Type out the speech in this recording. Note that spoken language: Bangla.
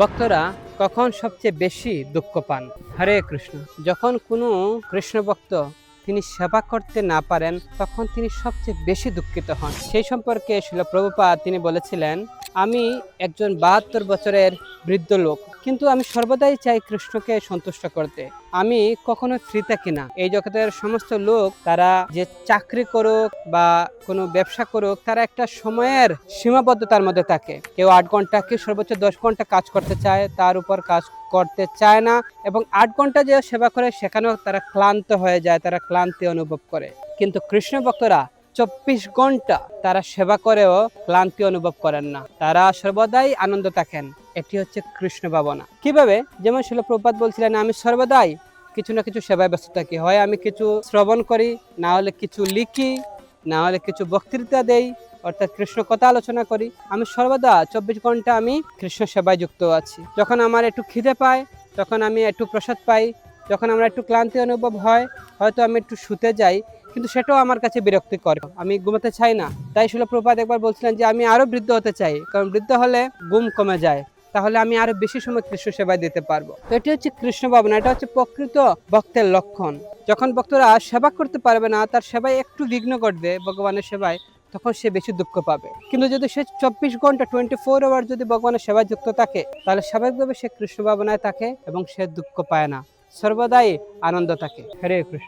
ভক্তরা কখন সবচেয়ে বেশি দুঃখ পান? হরে কৃষ্ণ। যখন কোনো কৃষ্ণ ভক্ত তিনি সেবা করতে না পারেন তখন তিনি সবচেয়ে বেশি দুঃখিত হন। সেই সম্পর্কে শিল প্রভুপাদ তিনি বলেছিলেন, আমি একজন ৭২ বছরের বৃদ্ধ লোক, কিন্তু আমি সর্বদাই চাই কৃষ্ণকে সন্তুষ্ট করতে। আমি কখনো ফ্রি থাকি না। এই জগতের সমস্ত লোক তারা যে চাকরি করুক বা কোনো ব্যবসা করুক, তারা একটা সময়ের সীমাবদ্ধতার মধ্যে থাকে। কেউ ৮ ঘন্টা, কেউ সর্বোচ্চ ১০ ঘন্টা কাজ করতে চায়, তার উপর কাজ করতে চায় না। এবং ৮ ঘন্টা যে সেবা করে সেখানেও তারা ক্লান্ত হয়ে যায়, তারা ক্লান্তি অনুভব করে। কিন্তু কৃষ্ণ ভক্তরা ২৪ ঘন্টা তারা সেবা করেও ক্লান্তি অনুভব করেন না, তারা সর্বদাই আনন্দ থাকেন। এটি হচ্ছে কৃষ্ণ ভাবনা। কিভাবে? যেমন শিল প্রভুপাদ বলছিলেন, আমি সর্বদাই কিছু না কিছু সেবায় ব্যস্ত থাকি। হয় আমি কিছু শ্রবণ করি, না হলে কিছু লিখি, না হলে কিছু বক্তৃতা দেই, অর্থাৎ কৃষ্ণ কথা আলোচনা করি। আমি সর্বদা ২৪ ঘন্টা আমি কৃষ্ণ সেবায় যুক্ত আছি। যখন আমার একটু খিদে পায়, যখন আমি একটু প্রসাদ পাই, যখন আমার একটু ক্লান্তি অনুভব হয়, হয়তো আমি একটু শুতে যাই, কিন্তু সেটাও আমার কাছে বিরক্তিকর। আমি ঘুমাতে চাই না। তাই শিল প্রভুপাদ একবার বলছিলেন যে আমি আরো বৃদ্ধ হতে চাই, কারণ বৃদ্ধ হলে ঘুম কমে যায়, তাহলে আমি আরো বেশি সময় কৃষ্ণ সেবায় দিতে পারবো। তো এটি হচ্ছে কৃষ্ণ ভাবনা, এটা হচ্ছে প্রকৃত ভক্তের লক্ষণ। যখন ভক্তরা সেবা করতে পারবে না, তার সেবায় একটু বিঘ্ন ঘটবে ভগবানের সেবায়, তখন সে বেশি দুঃখ পাবে। কিন্তু যদি সে ২৪ ঘন্টা 24 আওয়ার যদি ভগবানের সেবায় যুক্ত থাকে, তাহলে স্বাভাবিকভাবে সে কৃষ্ণ ভাবনায় থাকে এবং সে দুঃখ পায় না, সর্বদাই আনন্দ থাকে। হরে কৃষ্ণ।